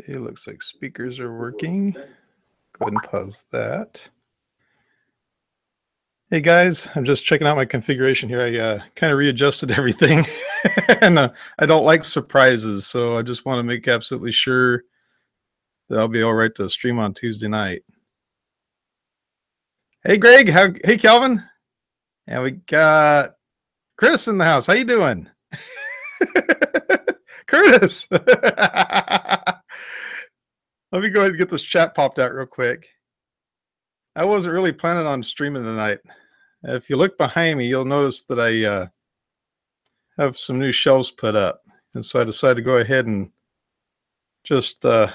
Okay, looks like speakers are working. Go ahead and pause that. Hey guys, I'm just checking out my configuration here. I kind of readjusted everything and I don't like surprises, so I just want to make absolutely sure that I'll be all right to stream on Tuesday night. Hey Greg, hey Calvin, and we got Chris in the house. How you doing? Curtis. Let me go ahead and get this chat popped out real quick. I wasn't really planning on streaming tonight. If you look behind me, you'll notice that I have some new shelves put up. And so I decided to go ahead and just, I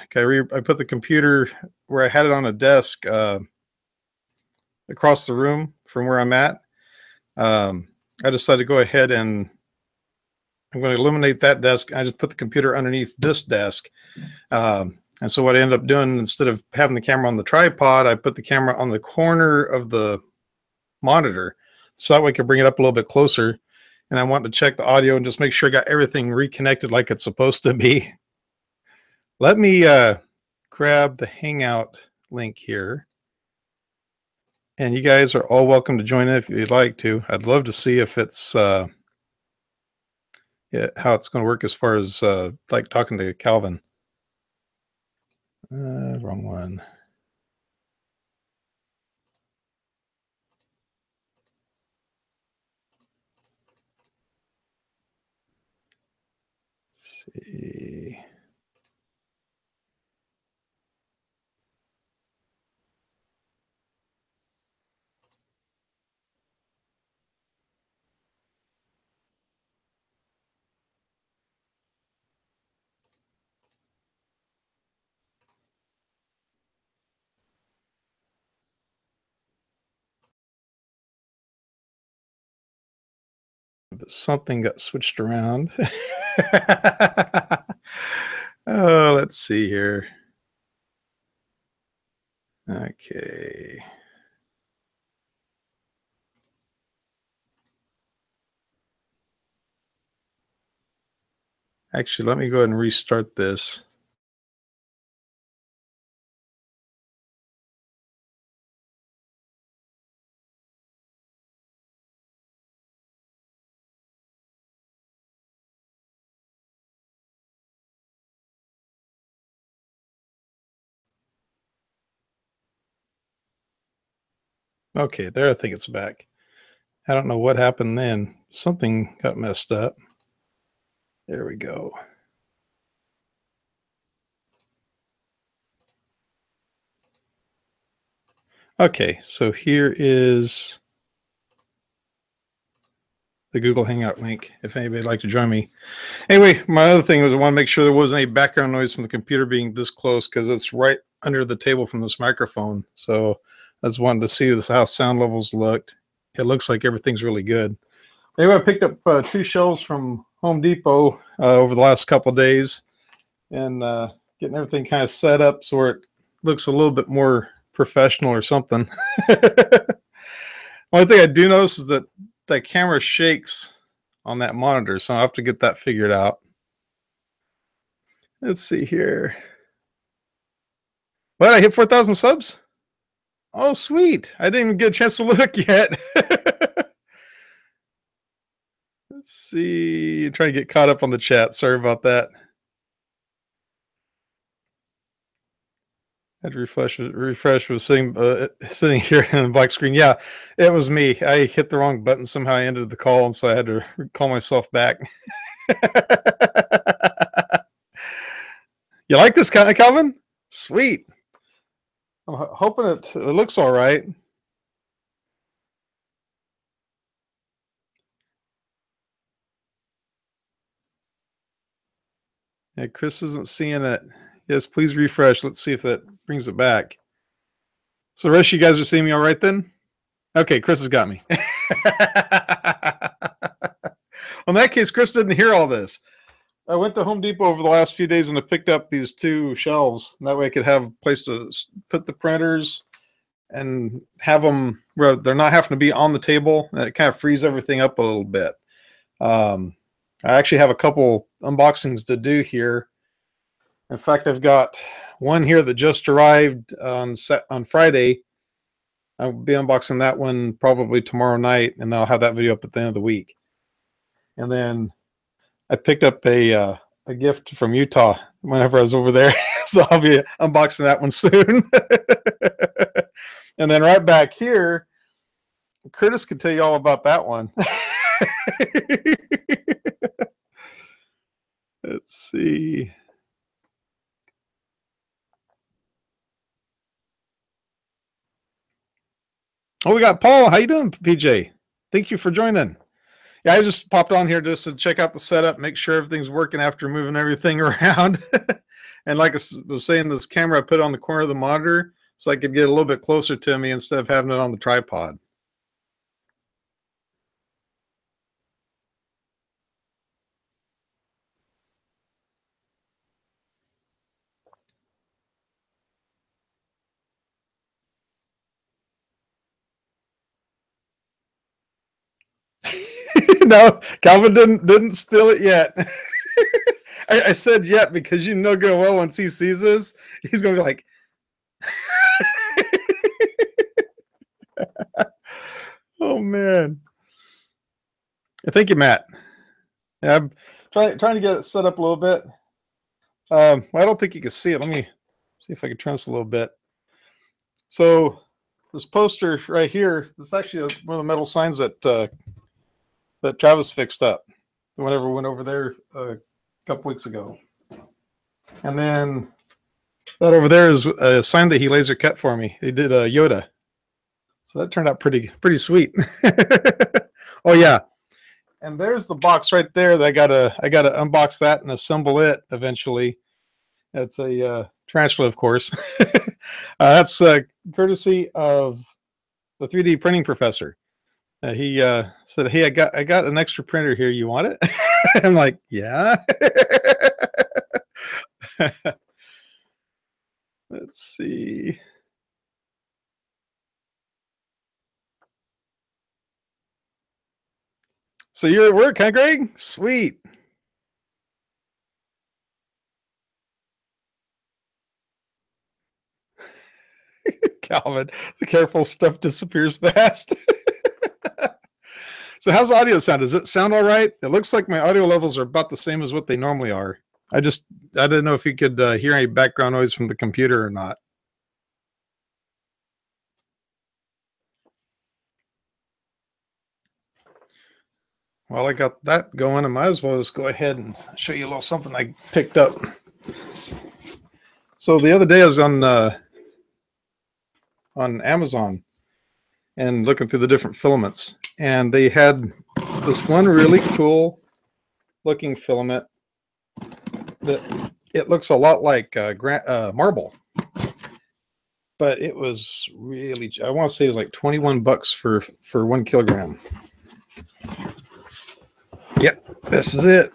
put the computer where I had it on a desk across the room from where I'm at. I decided to go ahead and I'm going to eliminate that desk. I just put the computer underneath this desk. And so what I ended up doing, instead of having the camera on the tripod, I put the camera on the corner of the monitor. So that way I could bring it up a little bit closer. And I wanted to check the audio and just make sure I got everything reconnected like it's supposed to be. Let me grab the Hangout link here. And you guys are all welcome to join in if you'd like to. I'd love to see if it's how it's going to work as far as like talking to Calvin. Wrong one. Let's see. But something got switched around. Oh, let's see here. Okay. Actually, let me go ahead and restart this. Okay, there, I think it's back. I don't know what happened then. Something got messed up. There we go. Okay, so here is the Google Hangout link if anybody'd like to join me. Anyway, my other thing was I want to make sure there wasn't any background noise from the computer being this close because it's right under the table from this microphone. So I just wanted to see how sound levels looked. It looks like everything's really good. Anyway, I picked up 2 shelves from Home Depot over the last couple of days and getting everything kind of set up so it looks a little bit more professional or something. Only thing I do notice is that the camera shakes on that monitor, so I'll have to get that figured out. Let's see here. What, I hit 4,000 subs? Oh, sweet. I didn't even get a chance to look yet. Let's see. I'm trying to get caught up on the chat. Sorry about that. I had to refresh was sitting here in the black screen. Yeah, it was me. I hit the wrong button. Somehow I ended the call, and so I had to call myself back. You like this kind of Calvin? Sweet. I'm hoping it looks all right. Yeah, Chris isn't seeing it. Yes, please refresh. Let's see if that brings it back. So the rest of you guys are seeing me all right then? Okay, Chris has got me. Well, in that case, Chris didn't hear all this. I went to Home Depot over the last few days and I picked up these 2 shelves. That way I could have a place to put the printers and have them where they're not having to be on the table. It kind of frees everything up a little bit. I actually have a couple unboxings to do here. In fact, I've got one here that just arrived on Friday. I'll be unboxing that one probably tomorrow night, and I'll have that video up at the end of the week. And then I picked up a gift from Utah whenever I was over there, so I'll be unboxing that one soon. And then right back here, Curtis could tell you all about that one. Let's see. Oh, we got Paul. How you doing, PJ? Thank you for joining. Yeah, I just popped on here just to check out the setup, make sure everything's working after moving everything around. And like I was saying, this camera I put on the corner of the monitor so I could get a little bit closer to me instead of having it on the tripod. No, Calvin didn't steal it yet. I said yet because you know good well once he sees this, he's gonna be like, "Oh man!" Thank you, Matt. Yeah, I'm trying to get it set up a little bit. I don't think you can see it. Let me see if I can turn this a little bit. So this poster right here, this is actually one of the metal signs that that Travis fixed up whenever we went over there a couple weeks ago. And then that over there is a sign that he laser cut for me. He did a Yoda. So that turned out pretty sweet. Oh yeah. And there's the box right there that I gotta unbox that and assemble it eventually. It's a tarantula, of course. That's courtesy of the 3D printing professor. He said, "Hey, I got an extra printer here. You want it?" I'm like, "Yeah." Let's see. So you're at work, huh, Greg? Sweet. Calvin, the careful stuff disappears fast. So how's the audio sound? Does it sound all right? It looks like my audio levels are about the same as what they normally are. I didn't know if you could hear any background noise from the computer or not. While I got that going, I might as well just go ahead and show you a little something I picked up. So the other day I was on Amazon and looking through the different filaments, and they had this one really cool looking filament that it looks a lot like marble, but it was really, I want to say it was like $21 for 1 kilogram. Yep, this is it.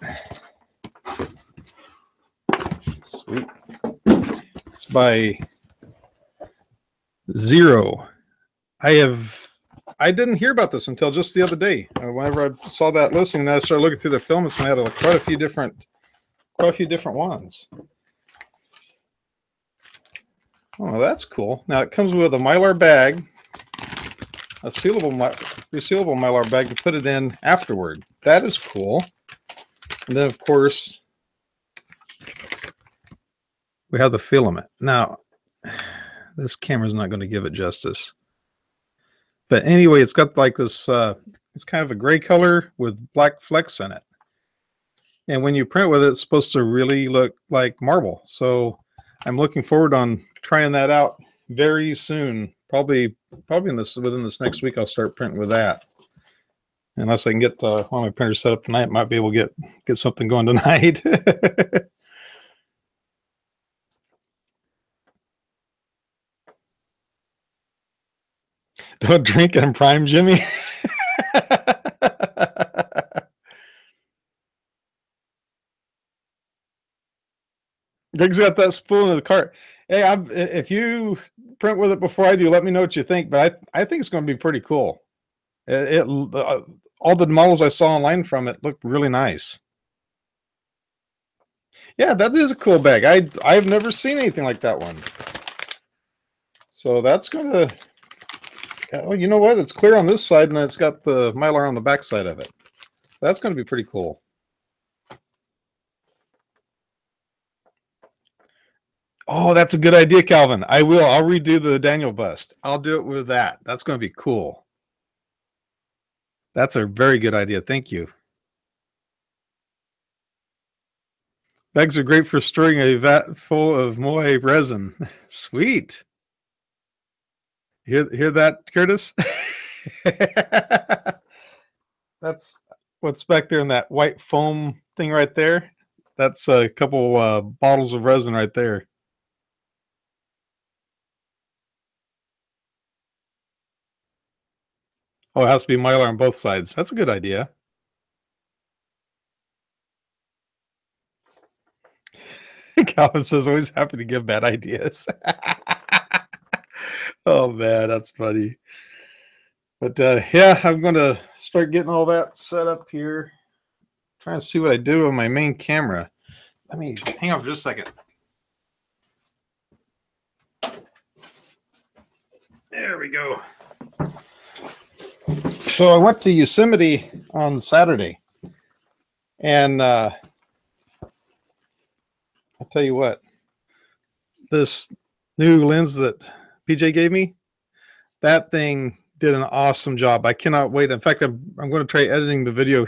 Sweet. It's by Zero. I didn't hear about this until just the other day. Whenever I saw that listing, I started looking through the filaments, and I had quite a few different ones. Oh, that's cool. Now it comes with a Mylar bag, a resealable Mylar bag to put it in afterward. That is cool. And then, of course, we have the filament. Now, this camera's not going to give it justice. But anyway, it's got like this, it's kind of a gray color with black flecks in it. And when you print with it, it's supposed to really look like marble. So I'm looking forward on trying that out very soon. Probably within this next week, I'll start printing with that. Unless I can get one of my printers set up tonight, might be able to get something going tonight. Don't drink and prime, Jimmy. Greg's got that spool in the cart. Hey, if you print with it before I do, let me know what you think. But I think it's going to be pretty cool. All the models I saw online from it looked really nice. Yeah, that is a cool bag. I've never seen anything like that one. So that's gonna. Oh, you know what? It's clear on this side, and it's got the Mylar on the back side of it. So that's going to be pretty cool. Oh, that's a good idea, Calvin. I will. I'll redo the Daniel bust. I'll do it with that. That's going to be cool. That's a very good idea. Thank you. Bags are great for storing a vat full of moe resin. Sweet. Hear that, Curtis? That's what's back there in that white foam thing right there. That's a couple bottles of resin right there. Oh, it has to be Mylar on both sides. That's a good idea. Calvin says, always happy to give bad ideas. Oh, man, that's funny. But yeah, I'm going to start getting all that set up here. Trying to see what I do with my main camera. Let me hang on for just a second. There we go. So I went to Yosemite on Saturday, and I'll tell you what, this new lens that PJ gave me, that thing did an awesome job. I cannot wait. In fact, I'm going to try editing the video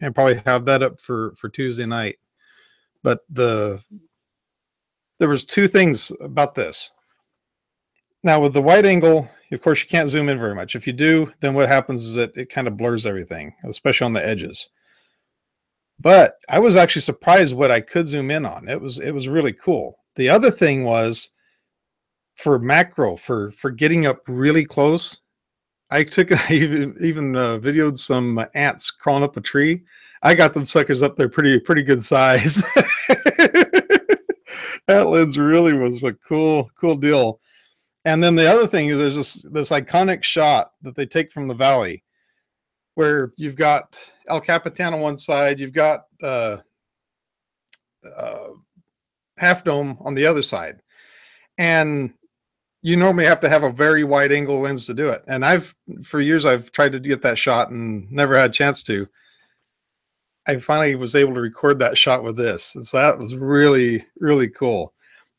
and probably have that up for Tuesday night. But there was two things about this. Now with the wide angle, of course, you can't zoom in very much. If you do, then what happens is that it kind of blurs everything, especially on the edges. But I was actually surprised what I could zoom in on. It was really cool. The other thing was for macro, for getting up really close. I even videoed some ants crawling up a tree. I got them suckers up there pretty good size. That lens really was a cool deal. And then the other thing is there's this iconic shot that they take from the valley where you've got El Capitan on one side, you've got Half Dome on the other side. And you normally have to have a very wide angle lens to do it. And for years, I've tried to get that shot and never had a chance to. I finally was able to record that shot with this. And so that was really, really cool.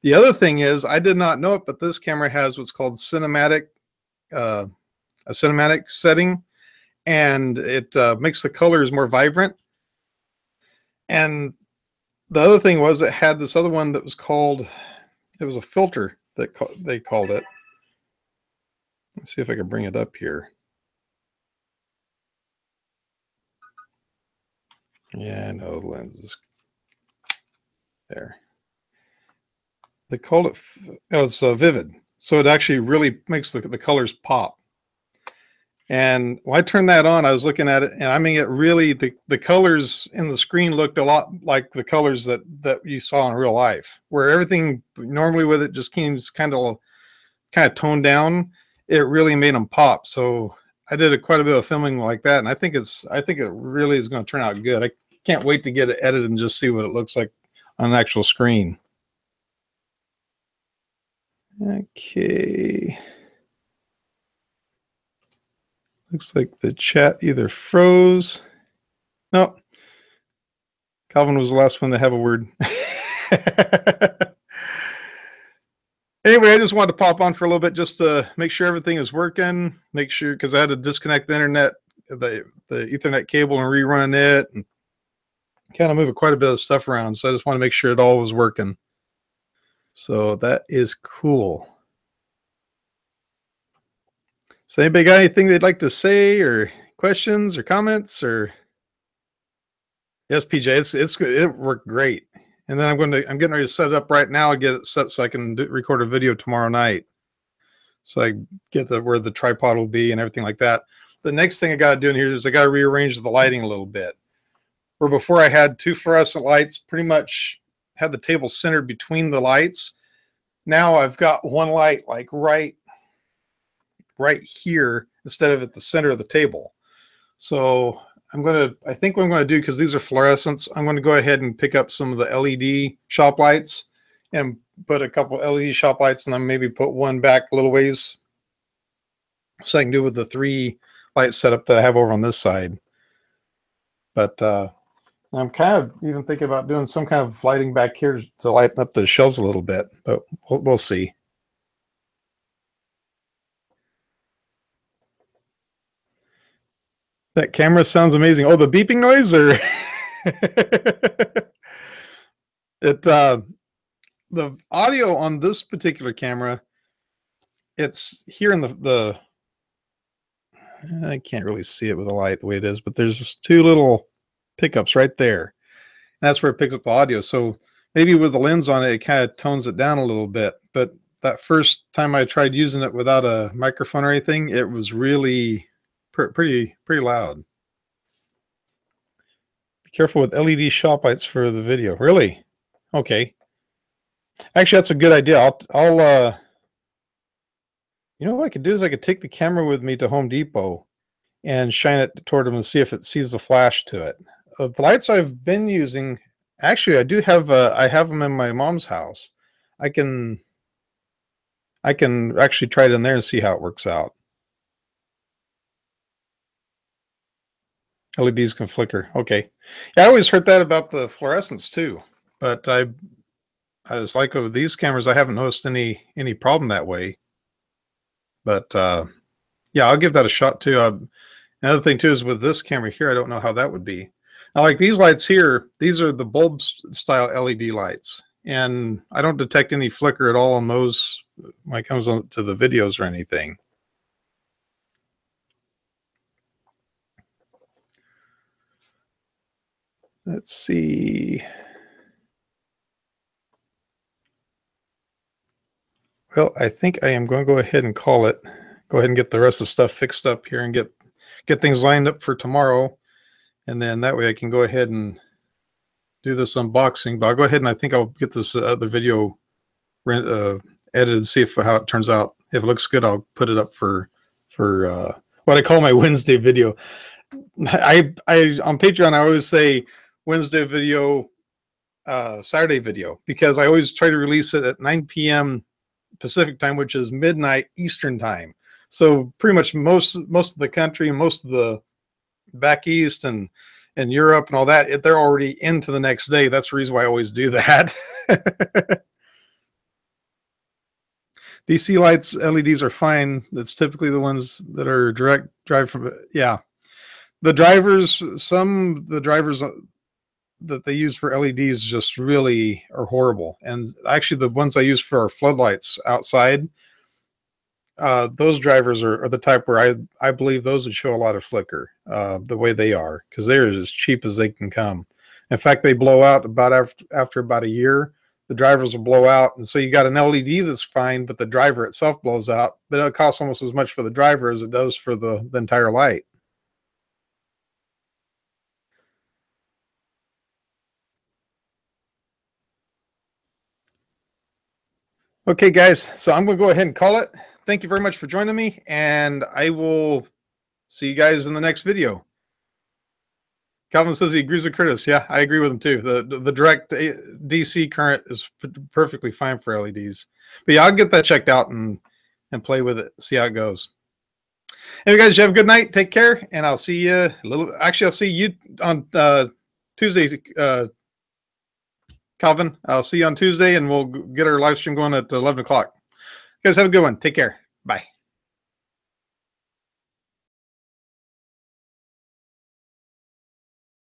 The other thing is, I did not know it, but this camera has what's called cinematic, a cinematic setting, and it makes the colors more vibrant. And the other thing was it had this other one that was called, it was a filter that they called it. Let's see if I can bring it up here. Yeah, I know the lenses. There. They called it, it was vivid. So it actually really makes the colors pop. And when I turned that on, I was looking at it, and I mean, it really, the colors in the screen looked a lot like the colors that you saw in real life, where everything normally with it just seems kind of toned down. It really made them pop. So I did quite a bit of filming like that, and I think it really is going to turn out good. I can't wait to get it edited and just see what it looks like on an actual screen. Okay. Looks like the chat either froze. Nope. Calvin was the last one to have a word. Anyway, I just wanted to pop on for a little bit just to make sure everything is working. Make sure, because I had to disconnect the internet, the Ethernet cable, and rerun it, and kind of move quite a bit of stuff around. So I just want to make sure it all was working. So that is cool. So anybody got anything they'd like to say, or questions or comments? Or yes, PJ, it worked great. And then I'm getting ready to set it up right now and get it set so I can record a video tomorrow night. So I get where the tripod will be and everything like that. The next thing I got to do in here is I got to rearrange the lighting a little bit. Where before I had two fluorescent lights, pretty much had the table centered between the lights. Now I've got one light like right here instead of at the center of the table. So I think what I'm going to do, because these are fluorescents, I'm going to go ahead and pick up some of the LED shop lights and put a couple LED shop lights, and then maybe put one back a little ways so I can do with the 3 light setup that I have over on this side. But I'm kind of even thinking about doing some kind of lighting back here to lighten up the shelves a little bit, but we'll see. That camera sounds amazing. Oh, the beeping noise, or the audio on this particular camera, it's here in the I can't really see it with the light the way it is, but there's just 2 little pickups right there. And that's where it picks up the audio. So maybe with the lens on it, it kind of tones it down a little bit. But that first time I tried using it without a microphone or anything, it was really pretty loud. Be careful with LED shop lights for the video. Really? Okay. Actually, that's a good idea. I'll you know what I could do is I could take the camera with me to Home Depot and shine it toward them and see if it sees the flash to it. The lights I've been using, actually, I do have I have them in my mom's house. I can actually try it in there and see how it works out. LEDs can flicker. Okay. Yeah, I always heard that about the fluorescents too, but I was like, with these cameras, I haven't noticed any problem that way. But yeah, I'll give that a shot too. Another thing too is with this camera here, I don't know how that would be. Now, like these lights here, these are the bulb style LED lights, and I don't detect any flicker at all on those when it comes on to the videos or anything. Let's see. Well, I think I am going to go ahead and call it. Go ahead and get the rest of the stuff fixed up here and get things lined up for tomorrow. And then that way I can go ahead and do this unboxing. But I'll go ahead and I think I'll get this other video edited to see how it turns out. If it looks good, I'll put it up for what I call my Wednesday video. I on Patreon, I always say Wednesday video, Saturday video, because I always try to release it at 9 p.m. Pacific time, which is midnight Eastern time. So pretty much most of the country, most of the back east and Europe and all that, they're already into the next day. That's the reason why I always do that. DC lights, LEDs are fine. That's typically the ones that are direct drive from, yeah. The drivers, the drivers that they use for LEDs just really are horrible. And actually the ones I use for our floodlights outside, those drivers are the type where I believe those would show a lot of flicker the way they are, because they're as cheap as they can come. In fact, they blow out about after about a year. The drivers will blow out, and so you got an LED that's fine, but the driver itself blows out. But it costs almost as much for the driver as it does for the entire light. Okay, guys, so I'm going to go ahead and call it. Thank you very much for joining me, and I will see you guys in the next video. Calvin says he agrees with Curtis. Yeah, I agree with him too. The direct DC current is perfectly fine for LEDs. But yeah, I'll get that checked out and play with it, see how it goes. Anyway, guys, you have a good night. Take care, and I'll see you I'll see you on Tuesday, Calvin. I'll see you on Tuesday, and we'll get our live stream going at 11 o'clock. You guys have a good one. Take care. Bye.